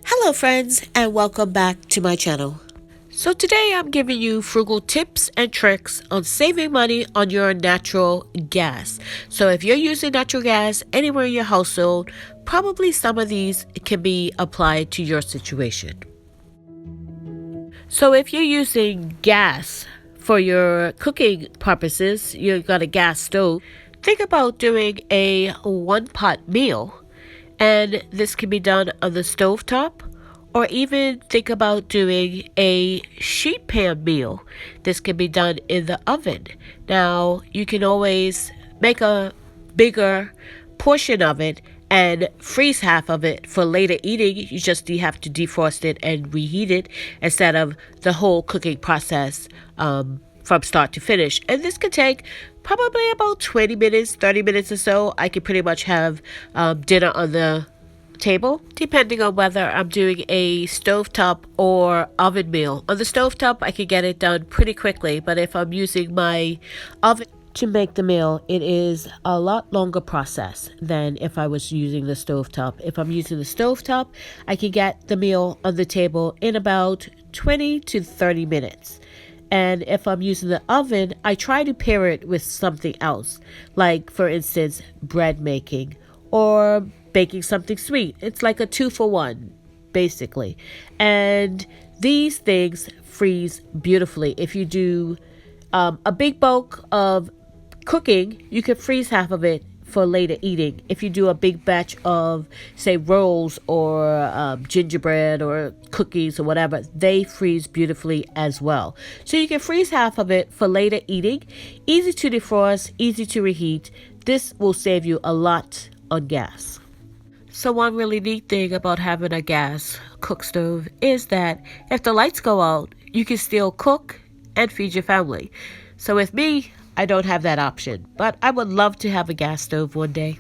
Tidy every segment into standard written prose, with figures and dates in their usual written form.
Hello friends, and welcome back to my channel. So today I'm giving you frugal tips and tricks on saving money on your natural gas. So if you're using natural gas anywhere in your household, probably some of these can be applied to your situation. So if you're using gas for your cooking purposes, you've got a gas stove, think about doing a one-pot meal. And this can be done on the stovetop, or even think about doing a sheet pan meal. This can be done in the oven. Now, you can always make a bigger portion of it and freeze half of it for later eating. You have to defrost it and reheat it instead of the whole cooking process from start to finish. And this could take probably about 20 minutes, 30 minutes or so. I can pretty much have dinner on the table, depending on whether I'm doing a stovetop or oven meal. On the stovetop, I can get it done pretty quickly, but if I'm using my oven to make the meal, it is a lot longer process than if I was using the stovetop. If I'm using the stovetop, I can get the meal on the table in about 20 to 30 minutes. And if I'm using the oven, I try to pair it with something else, like, for instance, bread making or baking something sweet. It's like a 2-for-1, basically. And these things freeze beautifully. If you do a big bulk of cooking, you can freeze half of it for later eating. If you do a big batch of, say, rolls or gingerbread or cookies or whatever, they freeze beautifully as well. So you can freeze half of it for later eating. Easy to defrost, easy to reheat. This will save you a lot on gas. So one really neat thing about having a gas cook stove is that if the lights go out, you can still cook and feed your family. So with me, I don't have that option, but I would love to have a gas stove one day.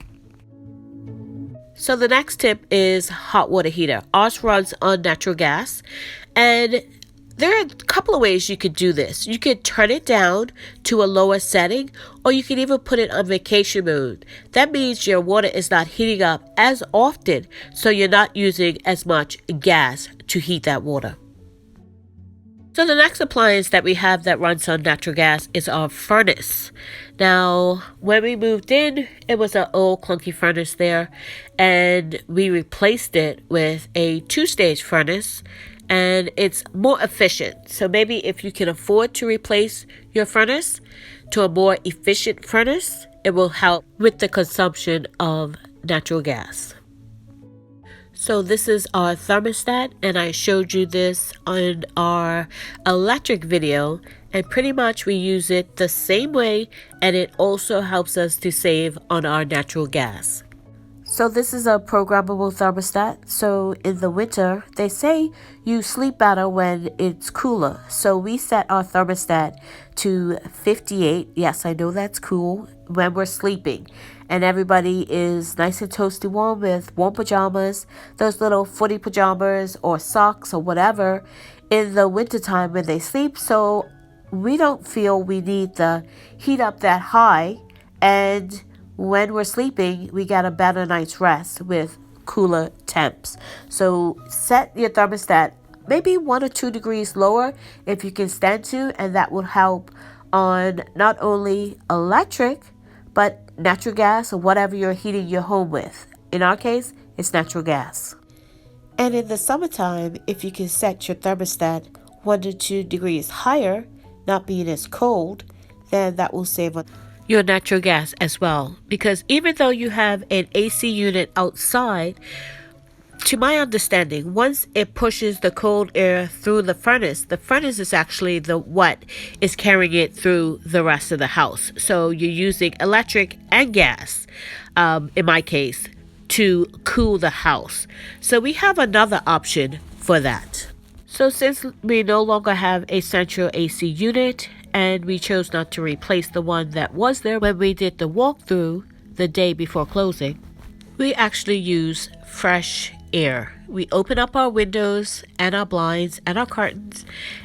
So the next tip is hot water heater. Ours runs on natural gas, and there are a couple of ways you could do this. You could turn it down to a lower setting, or you can even put it on vacation mode. That means your water is not heating up as often, so you're not using as much gas to heat that water. So the next appliance that we have that runs on natural gas is our furnace. Now, when we moved in, it was an old clunky furnace there, and we replaced it with a 2-stage furnace, and it's more efficient. So maybe if you can afford to replace your furnace to a more efficient furnace, it will help with the consumption of natural gas. So this is our thermostat, and I showed you this on our electric video, and pretty much we use it the same way, and it also helps us to save on our natural gas. So this is a programmable thermostat. So in the winter, they say you sleep better when it's cooler. So we set our thermostat to 58. Yes, I know that's cool when we're sleeping. And everybody is nice and toasty warm with warm pajamas, those little footy pajamas or socks or whatever in the wintertime when they sleep. So we don't feel we need to heat up that high, and when we're sleeping, we get a better night's rest with cooler temps. So set your thermostat maybe 1 or 2 degrees lower if you can stand to, and that will help on not only electric, but natural gas or whatever you're heating your home with. In our case, it's natural gas. And in the summertime, if you can set your thermostat 1 to 2 degrees higher, not being as cold, then that will save on your natural gas as well. Because even though you have an AC unit outside, to my understanding, once it pushes the cold air through the furnace is actually what is carrying it through the rest of the house. So you're using electric and gas, in my case, to cool the house. So we have another option for that. So since we no longer have a central AC unit, and we chose not to replace the one that was there when we did the walkthrough the day before closing, we actually use fresh air. We open up our windows and our blinds and our curtains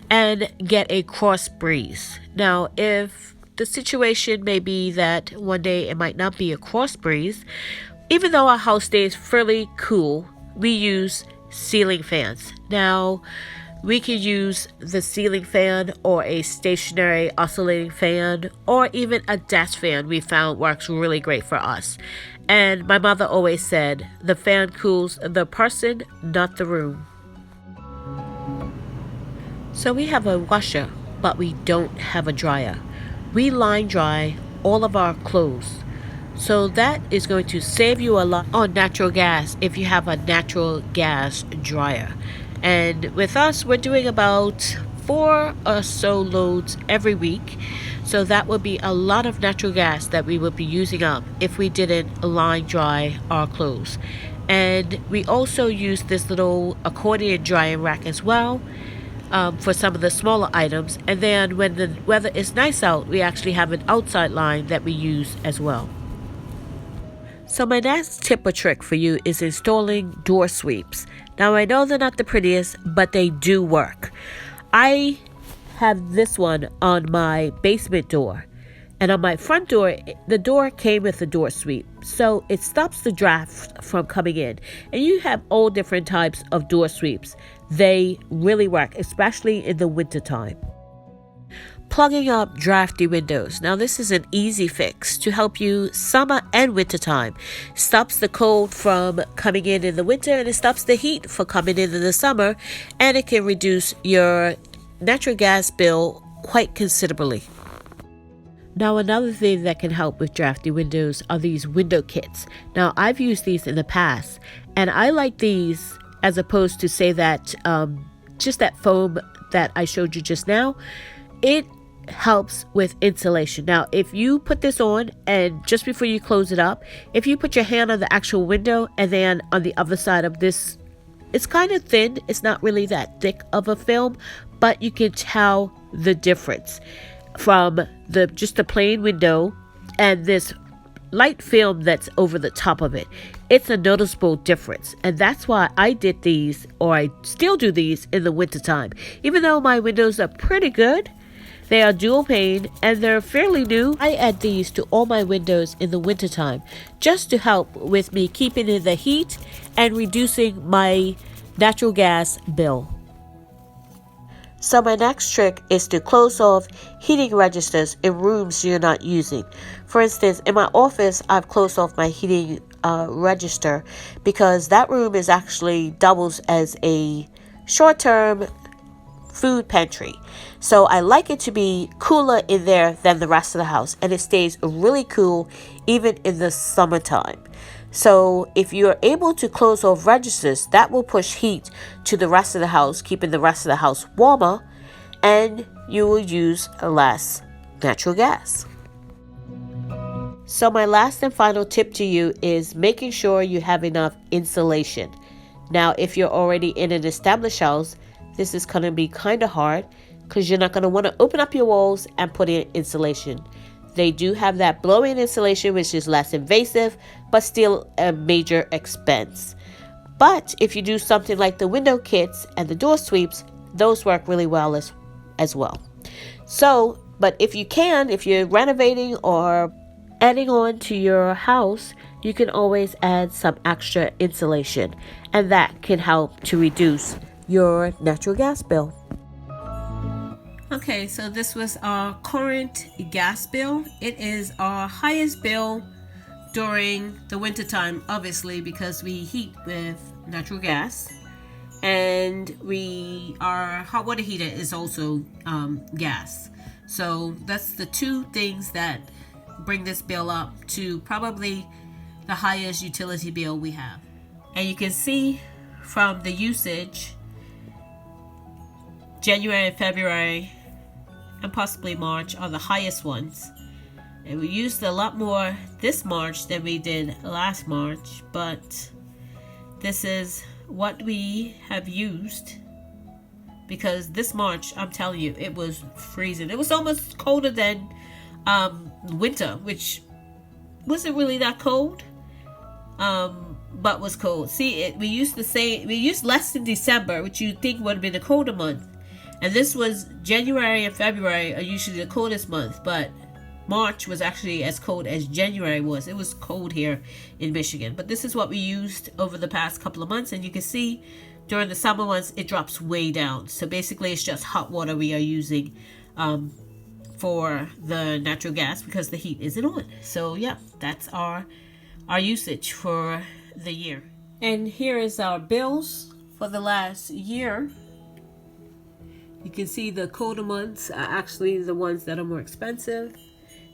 and get a cross breeze. Now, if the situation may be that one day it might not be a cross breeze, even though our house stays fairly cool, we use ceiling fans. Now, we can use the ceiling fan or a stationary oscillating fan or even a desk fan we found works really great for us. And my mother always said, the fan cools the person, not the room. So we have a washer, but we don't have a dryer. We line dry all of our clothes. So that is going to save you a lot on natural gas if you have a natural gas dryer. And with us, we're doing about 4 or so loads every week. So that would be a lot of natural gas that we would be using up if we didn't line dry our clothes. And we also use this little accordion drying rack as well. For some of the smaller items, and then when the weather is nice out, we actually have an outside line that we use as well. So my next tip or trick for you is installing door sweeps. Now I know they're not the prettiest, but they do work. I have this one on my basement door, and on my front door, the door came with a door sweep, so it stops the draft from coming in. And you have all different types of door sweeps. They really work, especially in the wintertime. Plugging up drafty windows. Now this is an easy fix to help you summer and wintertime. Stops the cold from coming in the winter, and it stops the heat from coming in the summer, and it can reduce your natural gas bill quite considerably. Now another thing that can help with drafty windows are these window kits. Now I've used these in the past, and I like these as opposed to say that just that foam that I showed you just now. It helps with insulation. Now if you put this on and just before you close it up, if you put your hand on the actual window and then on the other side of this, it's kind of thin, it's not really that thick of a film, but you can tell the difference from just the plain window and this light film that's over the top of it. It's a noticeable difference, and that's why I did these, or I still do these in the wintertime. Even though my windows are pretty good, they are dual pane and they're fairly new, I add these to all my windows in the wintertime just to help with me keeping in the heat and reducing my natural gas bill. So my next trick is to close off heating registers in rooms you're not using. For instance, in my office, I've closed off my heating register because that room is actually doubles as a short-term food pantry. So I like it to be cooler in there than the rest of the house, and it stays really cool even in the summertime. So if you're able to close off registers, that will push heat to the rest of the house, keeping the rest of the house warmer, and you will use less natural gas. So my last and final tip to you is making sure you have enough insulation. Now, if you're already in an established house, this is going to be kind of hard because you're not going to want to open up your walls and put in insulation. They do have that blow-in insulation, which is less invasive, but still a major expense. But if you do something like the window kits and the door sweeps, those work really well as well. So, but if you're renovating or adding on to your house, you can always add some extra insulation, and that can help to reduce your natural gas bill. Okay, so this was our current gas bill. It is our highest bill during the wintertime, obviously, because we heat with natural gas, and our hot water heater is also gas. So that's the two things that bring this bill up to probably the highest utility bill we have. And you can see from the usage, January and February and possibly March are the highest ones. And we used a lot more this March than we did last March, but this is what we have used, because this March, I'm telling you, it was freezing. It was almost colder than winter, which wasn't really that cold, but was cold. See, we used less in December, which you'd think would have been a colder month. And this was January and February are usually the coldest month, but March was actually as cold as January was. It was cold here in Michigan. But this is what we used over the past couple of months, and you can see during the summer months, it drops way down. So basically, it's just hot water we are using for the natural gas because the heat isn't on. So yeah, that's our usage for the year. And here is our bills for the last year. You can see the colder months are actually the ones that are more expensive,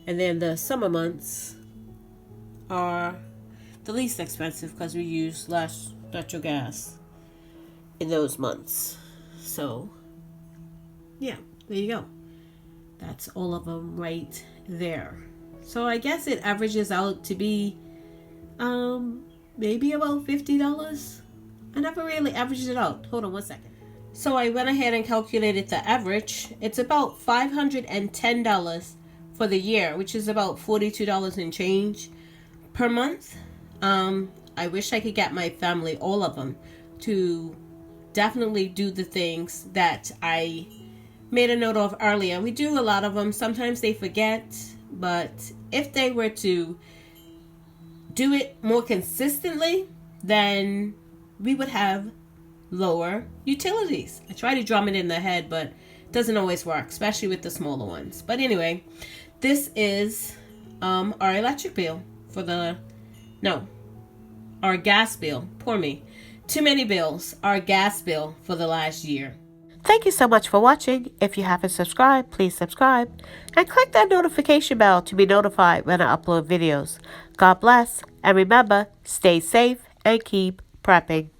and then the summer months are the least expensive because we use less natural gas in those months. So yeah, there you go. That's all of them right there. So I guess it averages out to be maybe about $50. I never really averaged it out. Hold on one second. So I went ahead and calculated the average. It's about $510 for the year, which is about $42 and change per month. I wish I could get my family, all of them, to definitely do the things that I made a note of earlier. We do a lot of them. Sometimes they forget, but if they were to do it more consistently, then we would have lower utilities. I try to drum it in the head, but it doesn't always work, especially with the smaller ones. But anyway, this is our electric bill for our gas bill. Poor me. Too many bills. Our gas bill for the last year. Thank you so much for watching. If you haven't subscribed, please subscribe and click that notification bell to be notified when I upload videos. God bless, and remember, stay safe and keep prepping.